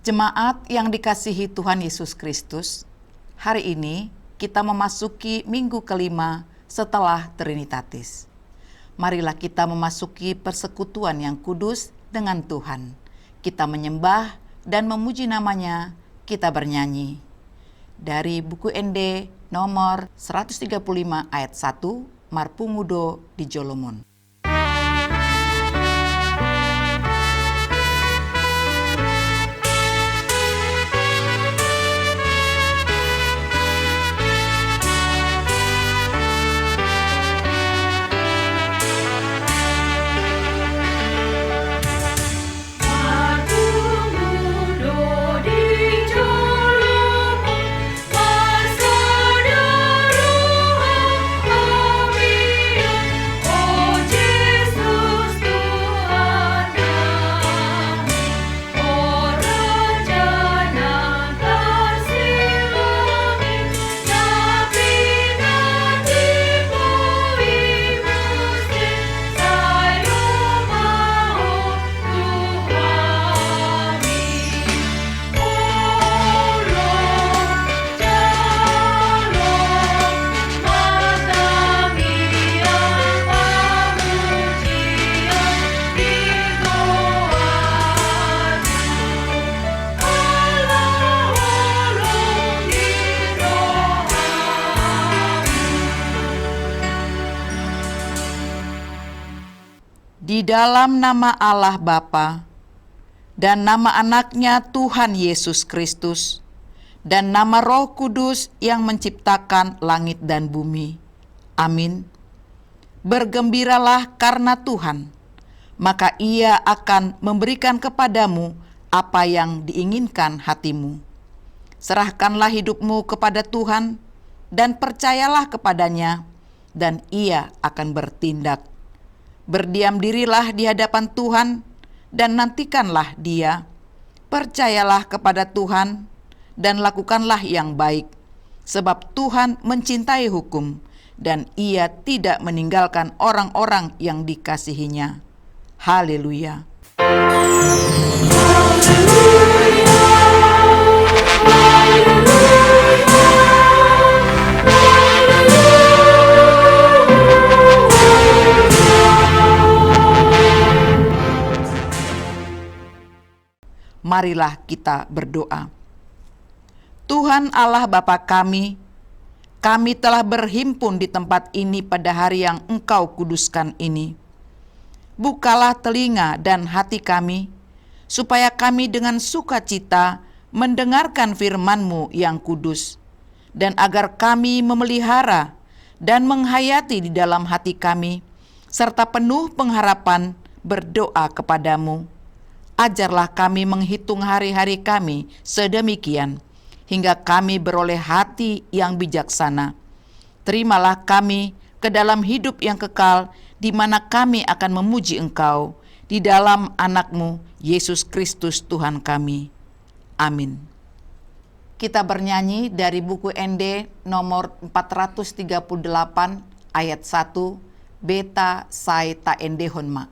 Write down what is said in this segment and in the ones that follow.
Jemaat yang dikasihi Tuhan Yesus Kristus, hari ini kita memasuki minggu kelima setelah Trinitatis. Marilah kita memasuki persekutuan yang kudus dengan Tuhan. Kita menyembah dan memuji namanya, kita bernyanyi. Dari buku ND nomor 135 ayat 1, Marpungudo di Jolomon. Di dalam nama Allah Bapa dan nama anaknya Tuhan Yesus Kristus dan nama Roh Kudus yang menciptakan langit dan bumi. Amin. Bergembiralah karena Tuhan, maka Ia akan memberikan kepadamu apa yang diinginkan hatimu. Serahkanlah hidupmu kepada Tuhan dan percayalah kepadanya, dan Ia akan bertindak. Berdiam dirilah di hadapan Tuhan dan nantikanlah Dia. Percayalah kepada Tuhan dan lakukanlah yang baik, sebab Tuhan mencintai hukum dan Ia tidak meninggalkan orang-orang yang dikasihinya. Haleluya. Marilah kita berdoa. Tuhan Allah Bapa kami telah berhimpun di tempat ini pada hari yang Engkau kuduskan ini. Bukalah telinga dan hati kami, supaya kami dengan sukacita mendengarkan firman-Mu yang kudus, dan agar kami memelihara dan menghayati di dalam hati kami, serta penuh pengharapan berdoa kepadamu. Ajarlah kami menghitung hari-hari kami sedemikian, hingga kami beroleh hati yang bijaksana. Terimalah kami ke dalam hidup yang kekal, di mana kami akan memuji Engkau, di dalam Anak-Mu, Yesus Kristus Tuhan kami. Amin. Kita bernyanyi dari buku ND nomor 438 ayat 1, Beta Sai Ta Ende Honma.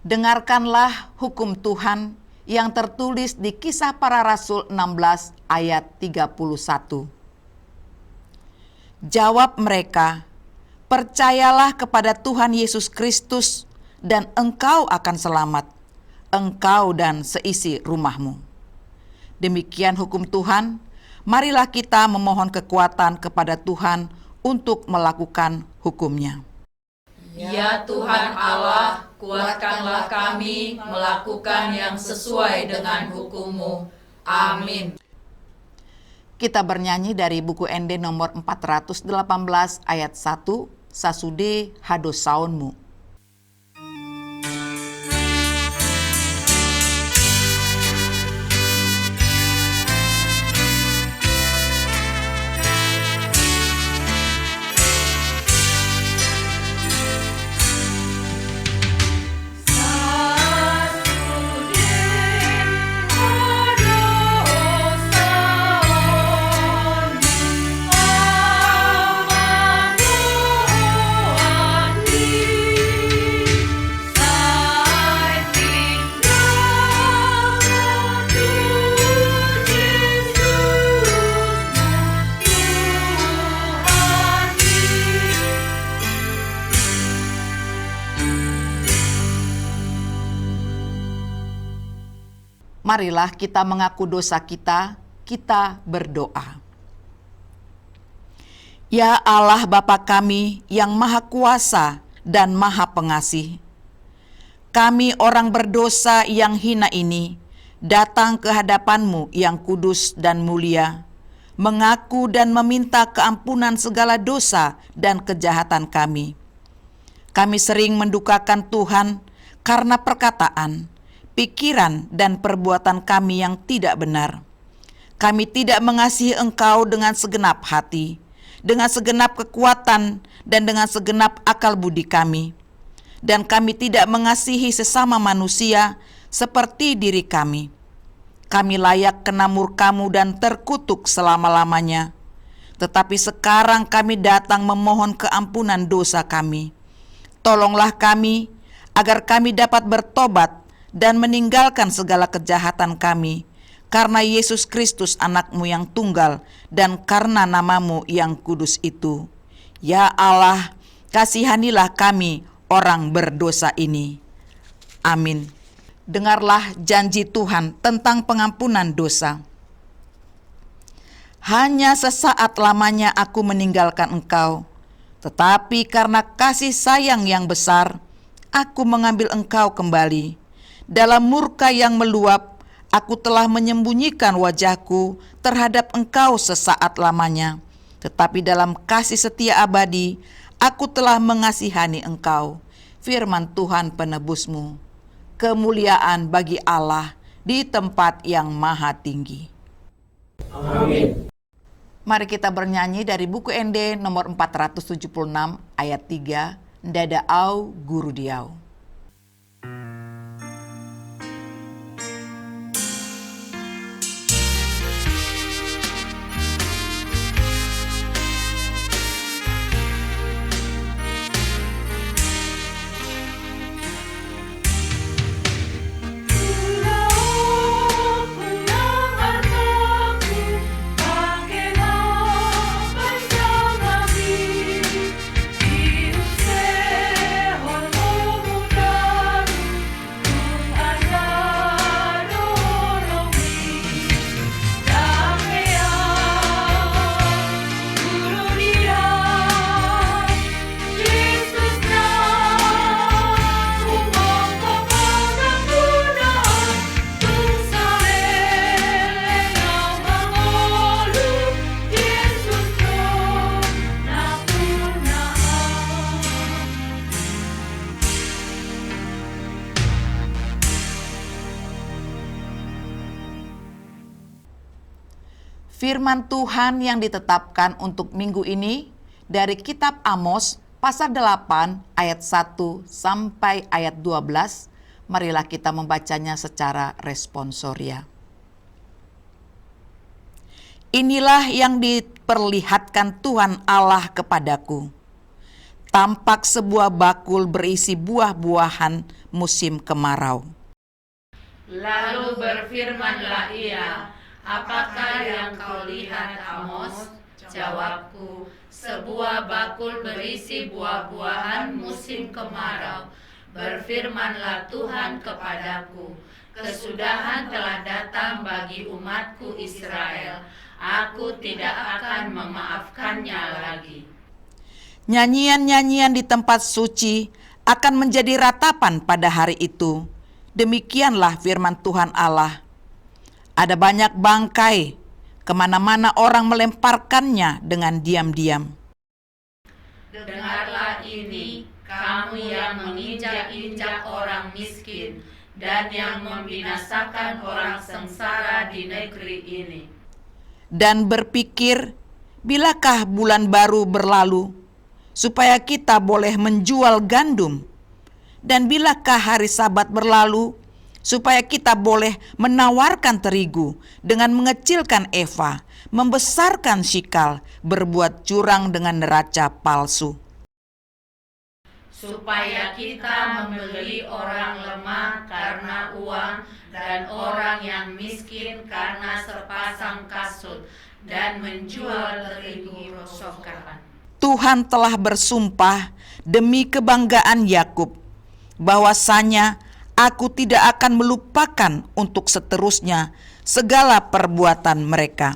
Dengarkanlah hukum Tuhan yang tertulis di Kisah Para Rasul 16 ayat 31. Jawab mereka, "Percayalah kepada Tuhan Yesus Kristus dan engkau akan selamat, engkau dan seisi rumahmu." Demikian hukum Tuhan. Marilah kita memohon kekuatan kepada Tuhan untuk melakukan hukum-Nya. Ya Tuhan Allah, kuatkanlah kami melakukan yang sesuai dengan hukum-Mu. Amin. Kita bernyanyi dari buku ND nomor 418 ayat 1, Sasude Hado Saunmu. Marilah kita mengaku dosa kita berdoa. Ya Allah Bapa kami yang Maha Kuasa dan Maha Pengasih, kami orang berdosa yang hina ini datang ke hadapan-Mu yang kudus dan mulia, mengaku dan meminta keampunan segala dosa dan kejahatan kami. Kami sering mendukakan Tuhan karena perkataan, pikiran, dan perbuatan kami yang tidak benar. Kami tidak mengasihi Engkau dengan segenap hati, dengan segenap kekuatan, dan dengan segenap akal budi kami. Dan kami tidak mengasihi sesama manusia seperti diri kami. Kami layak kena murka-Mu dan terkutuk selama-lamanya. Tetapi sekarang kami datang memohon keampunan dosa kami. Tolonglah kami agar kami dapat bertobat dan meninggalkan segala kejahatan kami, karena Yesus Kristus anak-Mu yang tunggal dan karena nama-Mu yang kudus itu. Ya Allah, kasihanilah kami orang berdosa ini. Amin. Dengarlah janji Tuhan tentang pengampunan dosa. Hanya sesaat lamanya aku meninggalkan engkau, tetapi karena kasih sayang yang besar, aku mengambil engkau kembali. Dalam murka yang meluap, aku telah menyembunyikan wajahku terhadap engkau sesaat lamanya. Tetapi dalam kasih setia abadi, aku telah mengasihani engkau. Firman Tuhan penebusmu. Kemuliaan bagi Allah di tempat yang maha tinggi. Amin. Mari kita bernyanyi dari buku ND nomor 476 ayat 3, Ndadaau Guru Diau. Firman Tuhan yang ditetapkan untuk minggu ini dari kitab Amos pasal 8 ayat 1 sampai ayat 12. Marilah kita membacanya secara responsoria. Inilah yang diperlihatkan Tuhan Allah kepadaku. Tampak sebuah bakul berisi buah-buahan musim kemarau. Lalu berfirmanlah ia, apakah yang kau lihat, Amos? Jawabku, sebuah bakul berisi buah-buahan musim kemarau. Berfirmanlah Tuhan kepadaku, kesudahan telah datang bagi umatku Israel. Aku tidak akan memaafkannya lagi. Nyanyian-nyanyian di tempat suci akan menjadi ratapan pada hari itu. Demikianlah firman Tuhan Allah. Ada banyak bangkai, kemana-mana orang melemparkannya dengan diam-diam. Dengarlah ini, kamu yang menginjak-injak orang miskin dan yang membinasakan orang sengsara di negeri ini. Dan berpikir, bilakah bulan baru berlalu, supaya kita boleh menjual gandum? Dan bilakah hari Sabat berlalu, supaya kita boleh menawarkan terigu dengan mengecilkan eva, membesarkan shikal, berbuat curang dengan neraca palsu? Supaya kita membeli orang lemah karena uang dan orang yang miskin karena sepasang kasut dan menjual terigu rosokkan. Tuhan telah bersumpah demi kebanggaan Yakub, bahwasanya Aku tidak akan melupakan untuk seterusnya segala perbuatan mereka.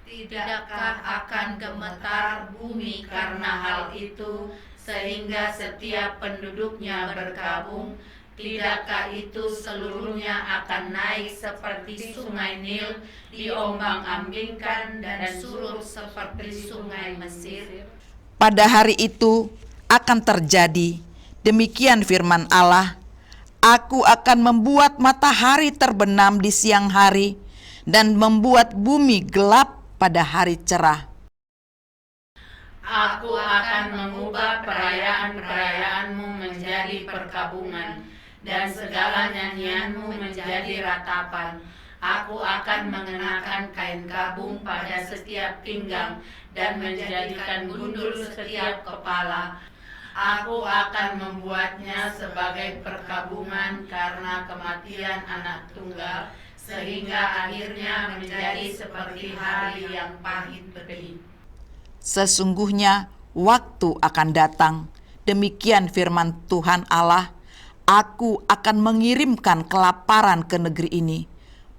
Tidakkah akan gemetar bumi karena hal itu, sehingga setiap penduduknya berkabung? Tidakkah itu seluruhnya akan naik seperti sungai Nil, diombang-ambingkan dan surut seperti sungai Mesir? Pada hari itu akan terjadi, demikian firman Allah, Aku akan membuat matahari terbenam di siang hari dan membuat bumi gelap pada hari cerah. Aku akan mengubah perayaan-perayaanmu menjadi perkabungan dan segala nyanyianmu menjadi ratapan. Aku akan mengenakan kain kabung pada setiap pinggang dan menjadikan gundul setiap kepala. Aku akan membuatnya sebagai perkabungan karena kematian anak tunggal, sehingga akhirnya menjadi seperti hari yang pahit pedih. Sesungguhnya waktu akan datang, demikian firman Tuhan Allah, Aku akan mengirimkan kelaparan ke negeri ini,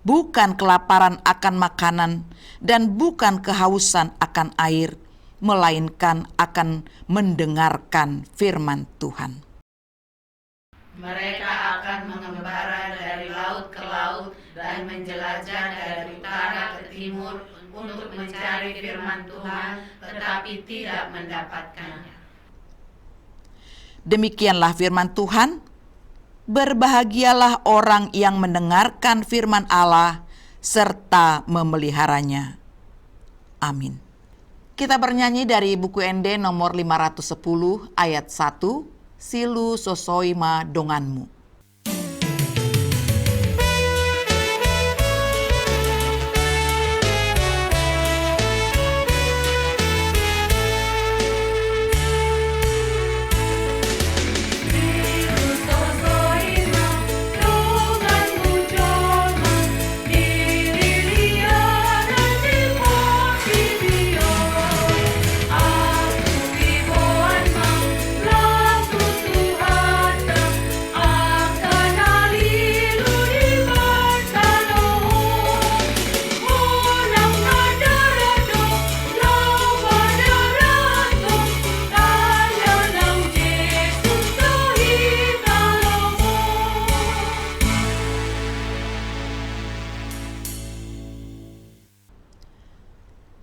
bukan kelaparan akan makanan dan bukan kehausan akan air, melainkan akan mendengarkan firman Tuhan. Mereka akan mengembara dari laut ke laut dan menjelajah dari utara ke timur untuk mencari firman Tuhan, tetapi tidak mendapatkannya. Demikianlah firman Tuhan. Berbahagialah orang yang mendengarkan firman Allah serta memeliharanya. Amin. Kita bernyanyi dari buku ND nomor 510 ayat 1, Silu sosoima donganmu.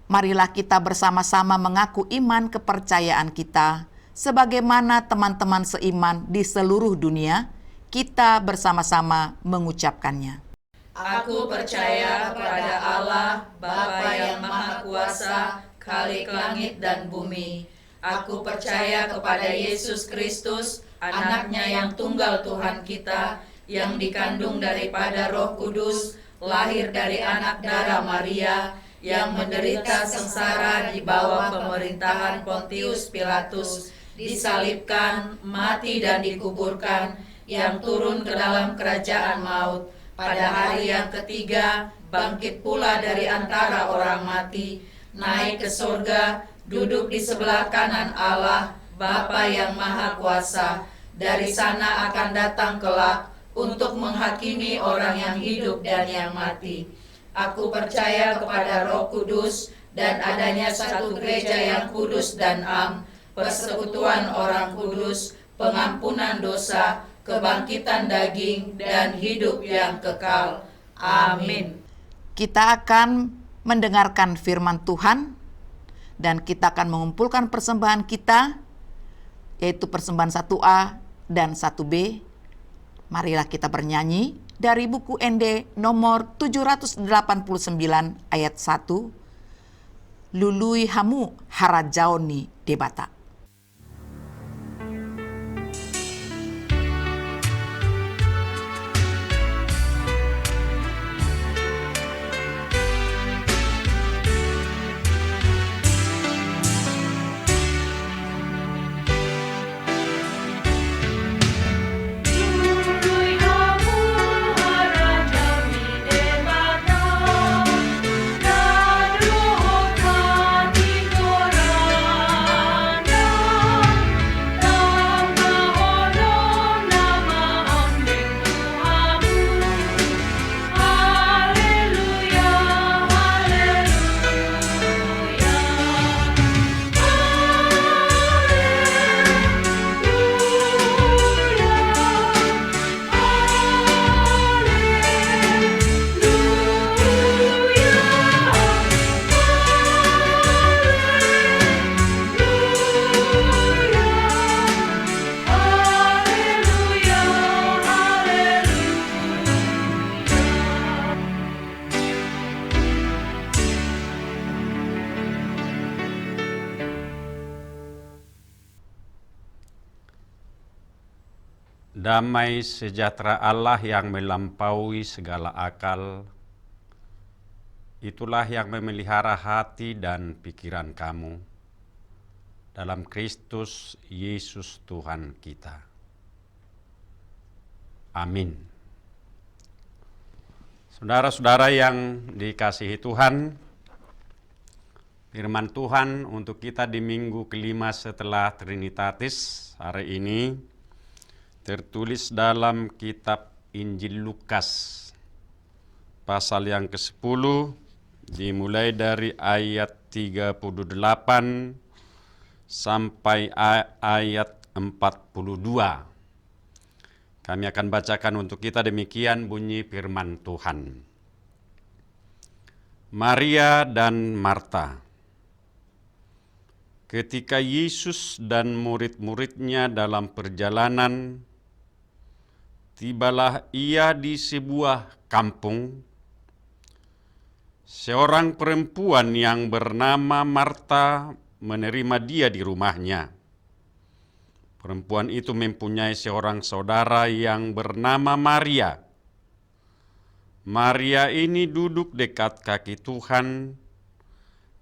Marilah kita bersama-sama mengaku iman kepercayaan kita, sebagaimana teman-teman seiman di seluruh dunia, kita bersama-sama mengucapkannya. Aku percaya kepada Allah, Bapa yang Maha Kuasa, Khalik langit dan bumi. Aku percaya kepada Yesus Kristus, Anaknya yang tunggal Tuhan kita, yang dikandung daripada Roh Kudus, lahir dari anak darah Maria, yang menderita sengsara di bawah pemerintahan Pontius Pilatus, disalibkan, mati dan dikuburkan, yang turun ke dalam kerajaan maut, pada hari yang ketiga bangkit pula dari antara orang mati, naik ke surga, duduk di sebelah kanan Allah, Bapa yang Maha Kuasa. Dari sana akan datang kelak untuk menghakimi orang yang hidup dan yang mati. Aku percaya kepada Roh Kudus dan adanya satu gereja yang kudus dan am, persekutuan orang kudus, pengampunan dosa, kebangkitan daging, dan hidup yang kekal. Amin. Kita akan mendengarkan firman Tuhan dan kita akan mengumpulkan persembahan kita, yaitu persembahan 1A dan 1B. Marilah kita bernyanyi dari buku ND nomor 789 ayat 1. Lului hamu harajaoni debata. Damai sejahtera Allah yang melampaui segala akal, itulah yang memelihara hati dan pikiran kamu dalam Kristus Yesus Tuhan kita. Amin. Saudara-saudara yang dikasihi Tuhan, firman Tuhan untuk kita di minggu kelima setelah Trinitatis hari ini tertulis dalam kitab Injil Lukas, pasal yang ke-10, dimulai dari ayat 38 sampai ayat 42. Kami akan bacakan untuk kita, demikian bunyi firman Tuhan. Maria dan Marta. Ketika Yesus dan murid-muridnya dalam perjalanan, tibalah ia di sebuah kampung. Seorang perempuan yang bernama Marta menerima dia di rumahnya. Perempuan itu mempunyai seorang saudara yang bernama Maria. Maria ini duduk dekat kaki Tuhan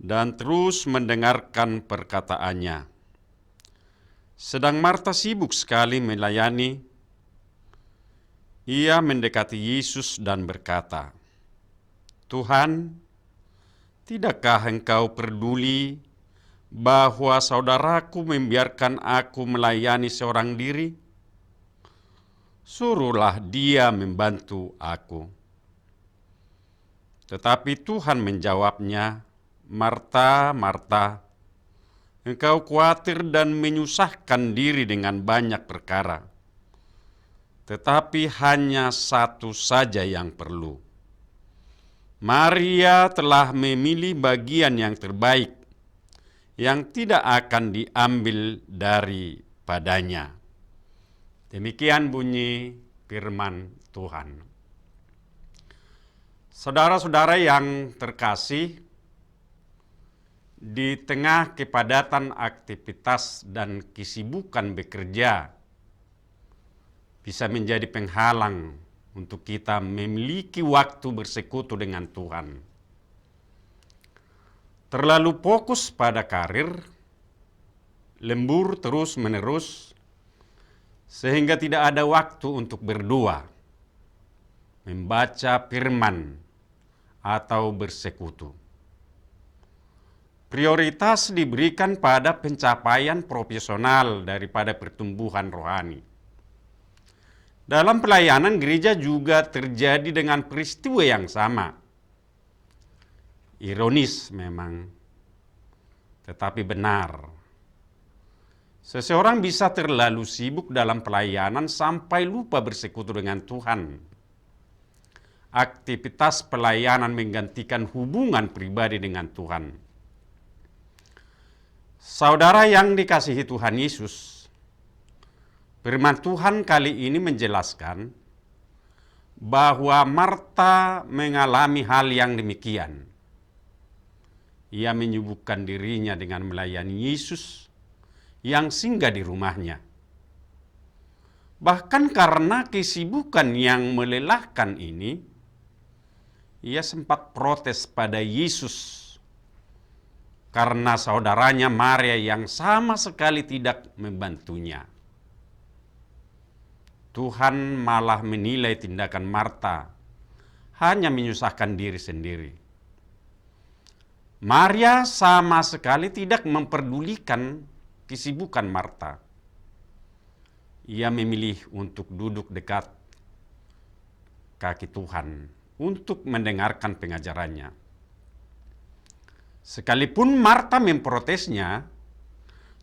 dan terus mendengarkan perkataannya. Sedang Marta sibuk sekali melayani. Ia mendekati Yesus dan berkata, "Tuhan, tidakkah engkau peduli bahwa saudaraku membiarkan aku melayani seorang diri? Suruhlah dia membantu aku." Tetapi Tuhan menjawabnya, "Marta, Marta, engkau khawatir dan menyusahkan diri dengan banyak perkara. Tetapi hanya satu saja yang perlu. Maria telah memilih bagian yang terbaik, yang tidak akan diambil daripadanya." Demikian bunyi firman Tuhan. Saudara-saudara yang terkasih, di tengah kepadatan aktivitas dan kesibukan bekerja bisa menjadi penghalang untuk kita memiliki waktu bersekutu dengan Tuhan. Terlalu fokus pada karir, lembur terus-menerus, sehingga tidak ada waktu untuk berdoa, membaca firman, atau bersekutu. prioritas diberikan pada pencapaian profesional daripada pertumbuhan rohani. Dalam pelayanan gereja juga terjadi dengan peristiwa yang sama. Ironis memang, tetapi benar. Seseorang bisa terlalu sibuk dalam pelayanan sampai lupa bersekutu dengan Tuhan. Aktivitas pelayanan menggantikan hubungan pribadi dengan Tuhan. Saudara yang dikasihi Tuhan Yesus, firman Tuhan kali ini menjelaskan bahwa Marta mengalami hal yang demikian. Ia menyibukkan dirinya dengan melayani Yesus yang singgah di rumahnya. Bahkan karena kesibukan yang melelahkan ini, ia sempat protes pada Yesus karena saudaranya Maria yang sama sekali tidak membantunya. Tuhan malah menilai tindakan Marta hanya menyusahkan diri sendiri. Maria sama sekali tidak memperdulikan kesibukan Marta. Ia memilih untuk duduk dekat kaki Tuhan untuk mendengarkan pengajarannya. Sekalipun Marta memprotesnya,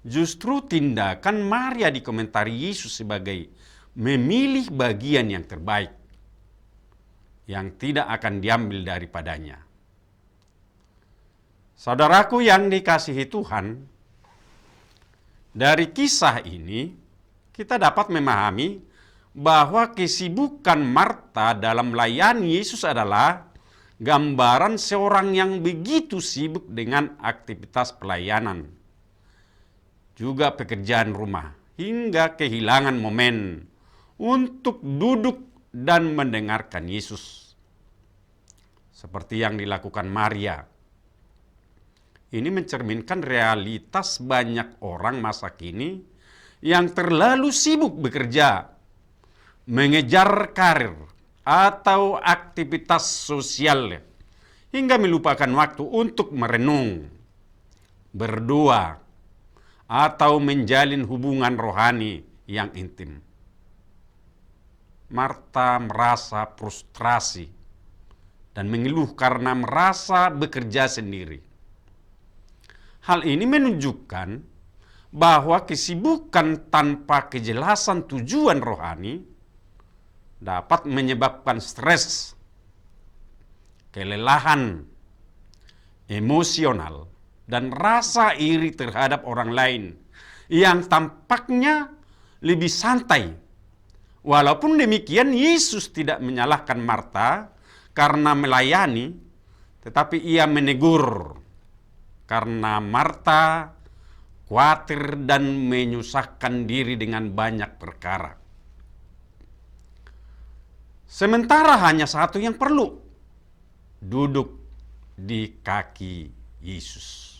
justru tindakan Maria dikomentari Yesus sebagai memilih bagian yang terbaik, yang tidak akan diambil daripadanya. Saudaraku yang dikasihi Tuhan, dari kisah ini kita dapat memahami bahwa kesibukan Marta dalam melayani Yesus adalah gambaran seorang yang begitu sibuk dengan aktivitas pelayanan, juga pekerjaan rumah, hingga kehilangan momen untuk duduk dan mendengarkan Yesus. Seperti yang dilakukan Maria. Ini mencerminkan realitas banyak orang masa kini yang terlalu sibuk bekerja, mengejar karir, atau aktivitas sosial, hingga melupakan waktu untuk merenung, berdoa, atau menjalin hubungan rohani yang intim. Marta merasa frustrasi dan mengeluh karena merasa bekerja sendiri. Hal ini menunjukkan bahwa kesibukan tanpa kejelasan tujuan rohani dapat menyebabkan stres, kelelahan emosional, dan rasa iri terhadap orang lain yang tampaknya lebih santai. Walaupun demikian, Yesus tidak menyalahkan Marta karena melayani, tetapi ia menegur karena Marta khawatir dan menyusahkan diri dengan banyak perkara. Sementara hanya satu yang perlu, duduk di kaki Yesus.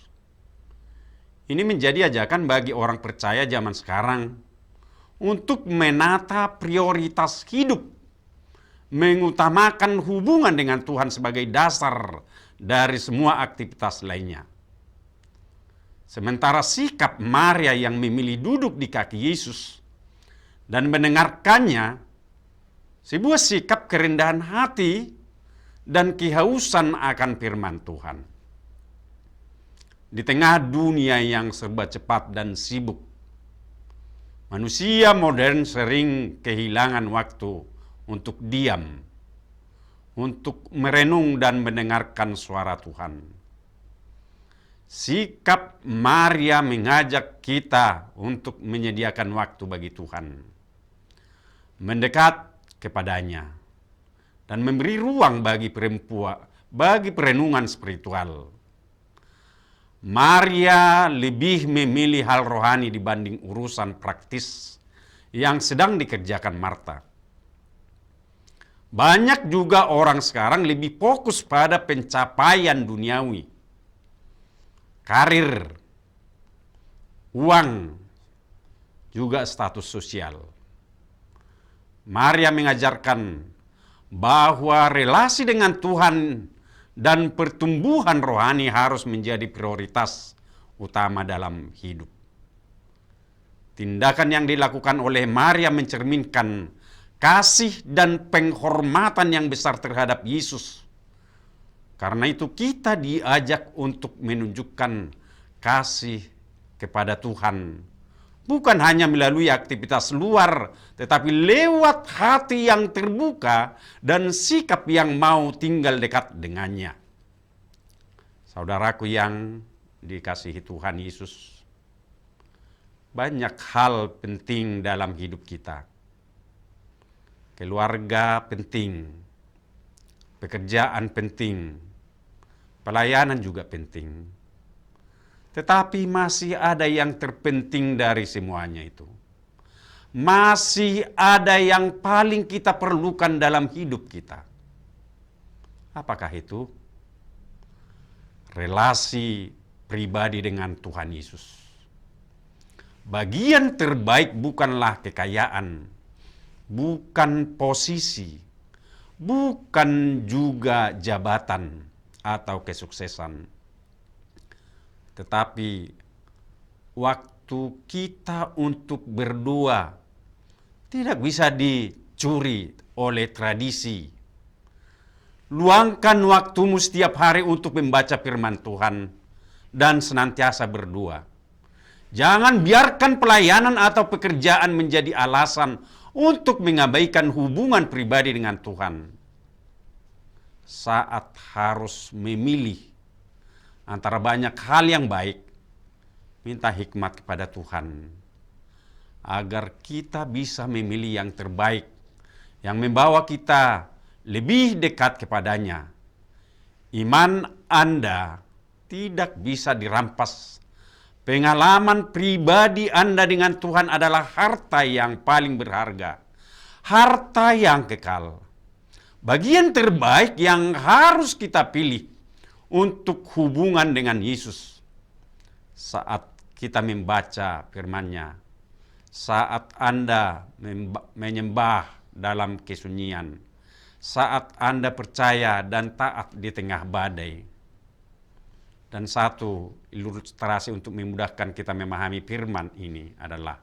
Ini menjadi ajakan bagi orang percaya zaman sekarang untuk menata prioritas hidup, mengutamakan hubungan dengan Tuhan sebagai dasar dari semua aktivitas lainnya. Sementara sikap Maria yang memilih duduk di kaki Yesus dan mendengarkannya, sebuah sikap kerendahan hati dan kehausan akan firman Tuhan. Di tengah dunia yang serba cepat dan sibuk, manusia modern sering kehilangan waktu untuk diam, untuk merenung dan mendengarkan suara Tuhan. Sikap Maria mengajak kita untuk menyediakan waktu bagi Tuhan, mendekat kepadanya, dan memberi ruang bagi perenungan spiritual. Maria lebih memilih hal rohani dibanding urusan praktis yang sedang dikerjakan Marta. Banyak juga orang sekarang lebih fokus pada pencapaian duniawi, karir, uang, juga status sosial. Maria mengajarkan bahwa relasi dengan Tuhan dan pertumbuhan rohani harus menjadi prioritas utama dalam hidup. Tindakan yang dilakukan oleh Maria mencerminkan kasih dan penghormatan yang besar terhadap Yesus. Karena itu kita diajak untuk menunjukkan kasih kepada Tuhan. Bukan hanya melalui aktivitas luar, tetapi lewat hati yang terbuka dan sikap yang mau tinggal dekat dengannya. Saudaraku yang dikasihi Tuhan Yesus, banyak hal penting dalam hidup kita. Keluarga penting, pekerjaan penting, pelayanan juga penting. Tetapi masih ada yang terpenting dari semuanya itu. Masih ada yang paling kita perlukan dalam hidup kita. Apakah itu? Relasi pribadi dengan Tuhan Yesus. Bagian terbaik bukanlah kekayaan, bukan posisi, bukan juga jabatan atau kesuksesan. Tetapi waktu kita untuk berdoa tidak bisa dicuri oleh tradisi. Luangkan waktumu setiap hari untuk membaca firman Tuhan dan senantiasa berdoa. Jangan biarkan pelayanan atau pekerjaan menjadi alasan untuk mengabaikan hubungan pribadi dengan Tuhan. Saat harus memilih antara banyak hal yang baik, minta hikmat kepada Tuhan agar kita bisa memilih yang terbaik, yang membawa kita lebih dekat kepadanya. Iman Anda tidak bisa dirampas. Pengalaman pribadi Anda dengan Tuhan adalah harta yang paling berharga, harta yang kekal. Bagian terbaik yang harus kita pilih untuk hubungan dengan Yesus saat kita membaca firman-Nya, saat Anda menyembah dalam kesunyian, saat Anda percaya dan taat di tengah badai. Dan satu ilustrasi untuk memudahkan kita memahami firman ini adalah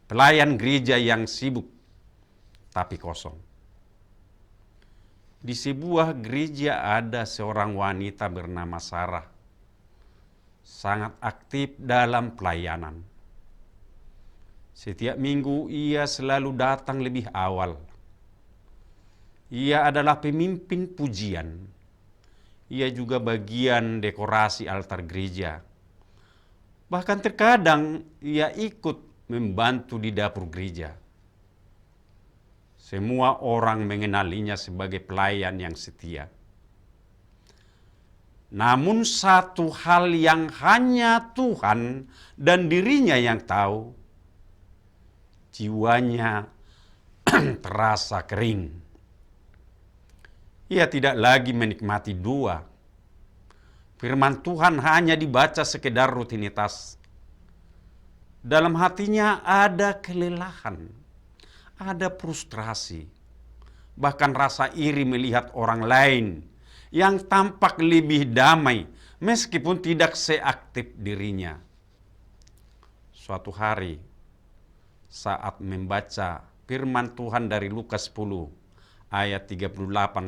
pelayan gereja yang sibuk tapi kosong. Di sebuah gereja ada seorang wanita bernama Sarah, sangat aktif dalam pelayanan. Setiap minggu ia selalu datang lebih awal. Ia adalah pemimpin pujian. Ia juga bagian dekorasi altar gereja. Bahkan terkadang ia ikut membantu di dapur gereja. Semua orang mengenalinya sebagai pelayan yang setia. Namun satu hal yang hanya Tuhan dan dirinya yang tahu, jiwanya terasa kering. Ia tidak lagi menikmati doa. Firman Tuhan hanya dibaca sekedar rutinitas. Dalam hatinya ada kelelahan, ada frustrasi, bahkan rasa iri melihat orang lain yang tampak lebih damai meskipun tidak seaktif dirinya. Suatu hari saat membaca firman Tuhan dari Lukas 10 ayat 38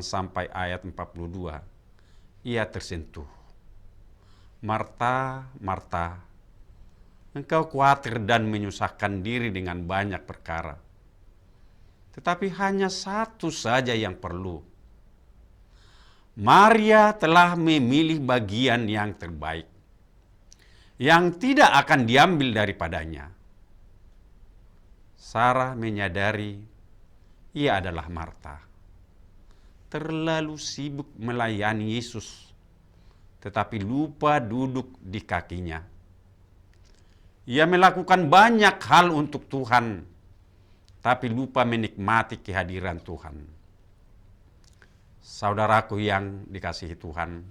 sampai ayat 42, ia tersentuh. Marta, Marta, engkau khawatir dan menyusahkan diri dengan banyak perkara. Tetapi hanya satu saja yang perlu. Maria telah memilih bagian yang terbaik, yang tidak akan diambil daripadanya. Sarah menyadari ia adalah Marta. Terlalu sibuk melayani Yesus, tetapi lupa duduk di kakinya. Ia melakukan banyak hal untuk Tuhan, tapi lupa menikmati kehadiran Tuhan. Saudaraku yang dikasihi Tuhan,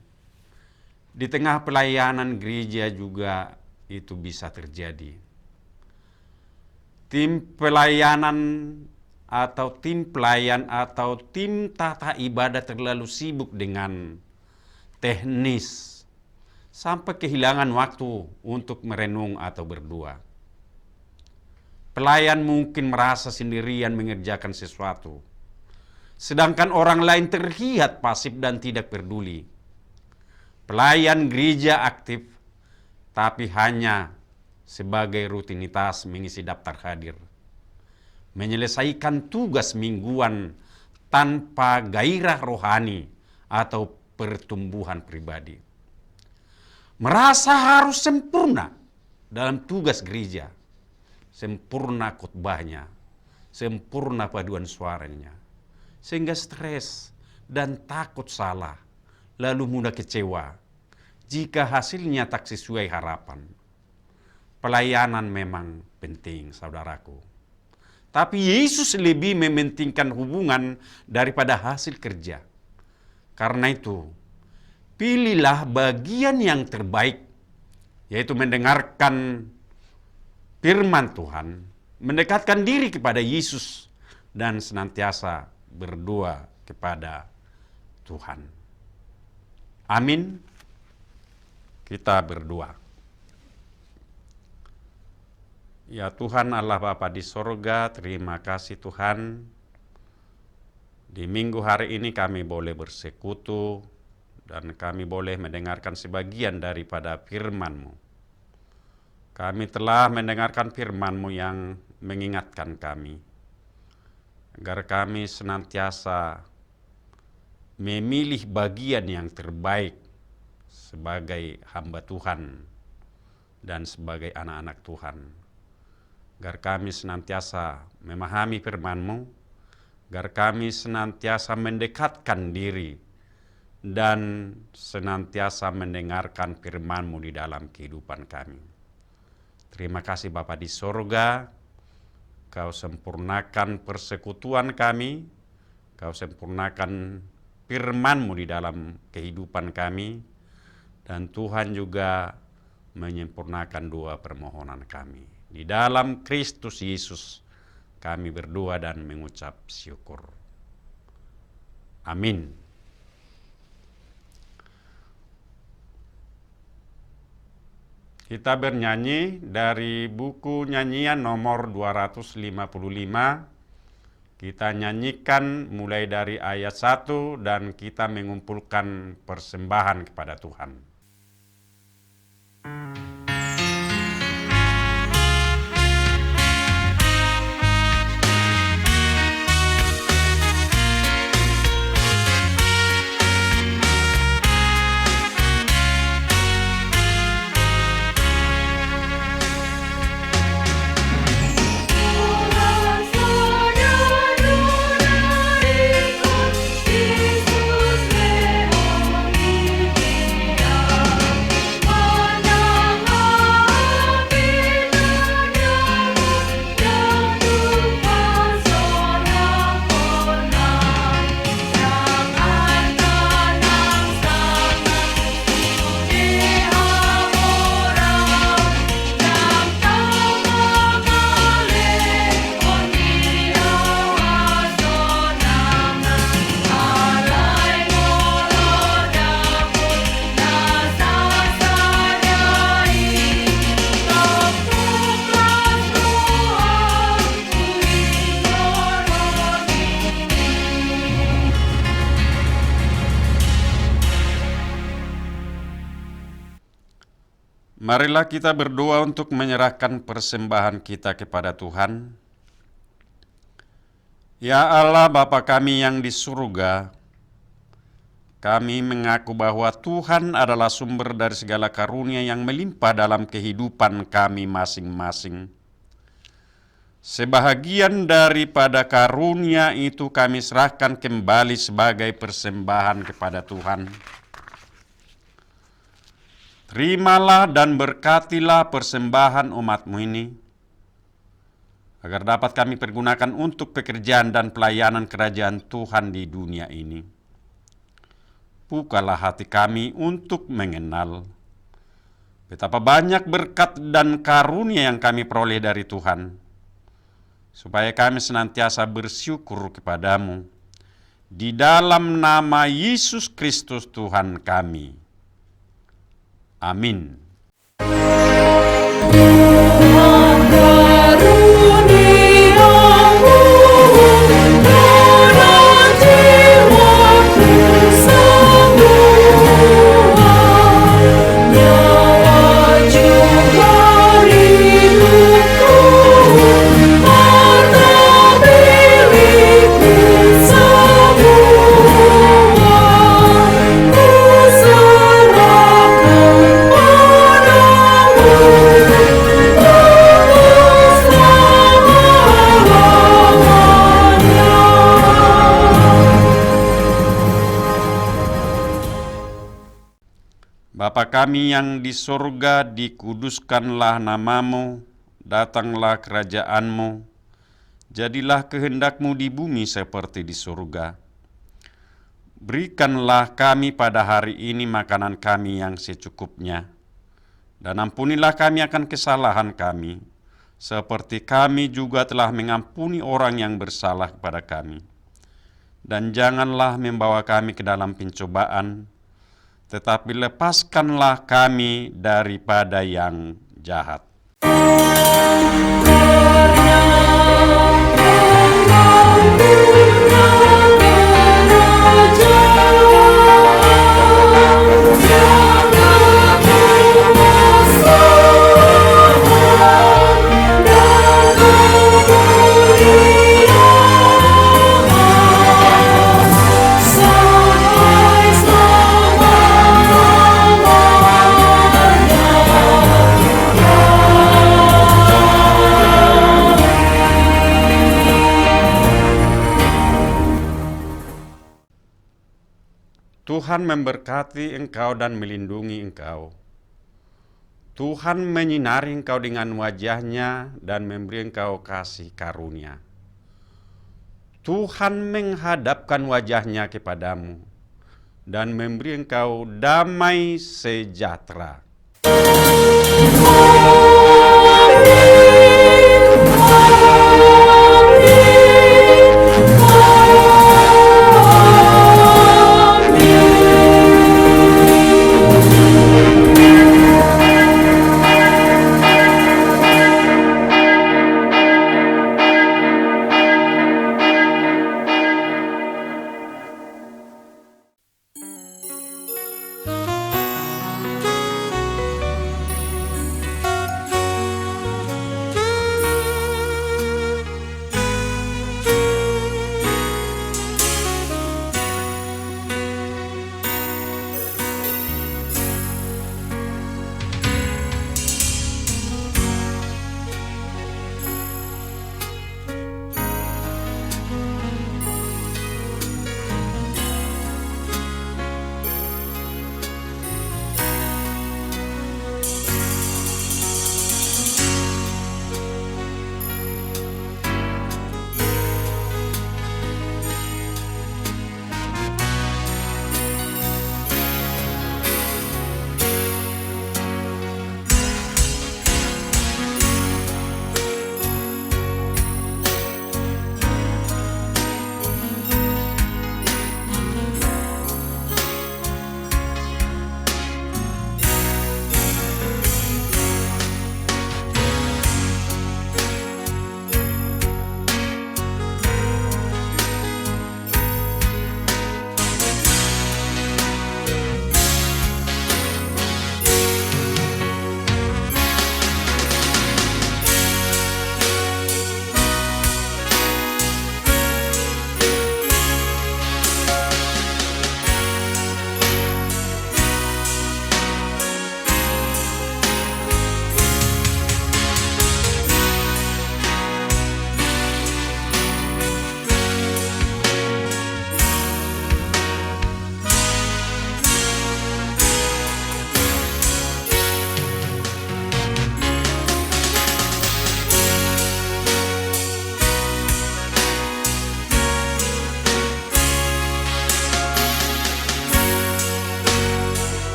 di tengah pelayanan gereja juga itu bisa terjadi. Tim pelayanan atau tim pelayan atau tim tata ibadah terlalu sibuk dengan teknis sampai kehilangan waktu untuk merenung atau berdoa. Pelayan mungkin merasa sendirian mengerjakan sesuatu, sedangkan orang lain terlihat pasif dan tidak peduli. Pelayan gereja aktif, tapi hanya sebagai rutinitas mengisi daftar hadir, menyelesaikan tugas mingguan tanpa gairah rohani atau pertumbuhan pribadi. Merasa harus sempurna dalam tugas gereja, sempurna khotbahnya, sempurna paduan suaranya, sehingga stres dan takut salah, lalu mudah kecewa jika hasilnya tak sesuai harapan. Pelayanan memang penting, saudaraku. Tapi Yesus lebih mementingkan hubungan daripada hasil kerja. Karena itu, pilihlah bagian yang terbaik, yaitu mendengarkan firman Tuhan, mendekatkan diri kepada Yesus, dan senantiasa berdoa kepada Tuhan. Amin. Kita berdoa. Ya Tuhan Allah Bapa di sorga, terima kasih Tuhan. Di minggu hari ini kami boleh bersekutu dan kami boleh mendengarkan sebagian daripada firman-Mu. Kami telah mendengarkan firman-Mu yang mengingatkan kami, agar kami senantiasa memilih bagian yang terbaik sebagai hamba Tuhan dan sebagai anak-anak Tuhan. Agar kami senantiasa memahami firman-Mu, agar kami senantiasa mendekatkan diri dan senantiasa mendengarkan firman-Mu di dalam kehidupan kami. Terima kasih Bapa di sorga, Kau sempurnakan persekutuan kami, Kau sempurnakan firman-Mu di dalam kehidupan kami, dan Tuhan juga menyempurnakan doa permohonan kami. Di dalam Kristus Yesus kami berdoa dan mengucap syukur. Amin. Kita bernyanyi dari buku nyanyian nomor 255. Kita nyanyikan mulai dari ayat 1 dan kita mengumpulkan persembahan kepada Tuhan. Marilah kita berdoa untuk menyerahkan persembahan kita kepada Tuhan. Ya Allah Bapa kami yang di surga, kami mengaku bahwa Tuhan adalah sumber dari segala karunia yang melimpah dalam kehidupan kami masing-masing. Sebahagian daripada karunia itu kami serahkan kembali sebagai persembahan kepada Tuhan. Terimalah dan berkatilah persembahan umat-Mu ini, agar dapat kami pergunakan untuk pekerjaan dan pelayanan kerajaan Tuhan di dunia ini. Bukalah hati kami untuk mengenal betapa banyak berkat dan karunia yang kami peroleh dari Tuhan. supaya kami senantiasa bersyukur kepadamu. Di dalam nama Yesus Kristus Tuhan kami. Amin. Bapa kami yang di surga, dikuduskanlah namamu, datanglah kerajaanmu, jadilah kehendakmu di bumi seperti di surga. Berikanlah kami pada hari ini makanan kami yang secukupnya, dan ampunilah kami akan kesalahan kami, seperti kami juga telah mengampuni orang yang bersalah kepada kami. Dan janganlah membawa kami ke dalam pencobaan, tetapi lepaskanlah kami daripada yang jahat. Tuhan memberkati engkau dan melindungi engkau. Tuhan menyinari engkau dengan wajah-Nya dan memberi engkau kasih karunia. Tuhan menghadapkan wajah-Nya kepadamu dan memberi engkau damai sejahtera. Amin.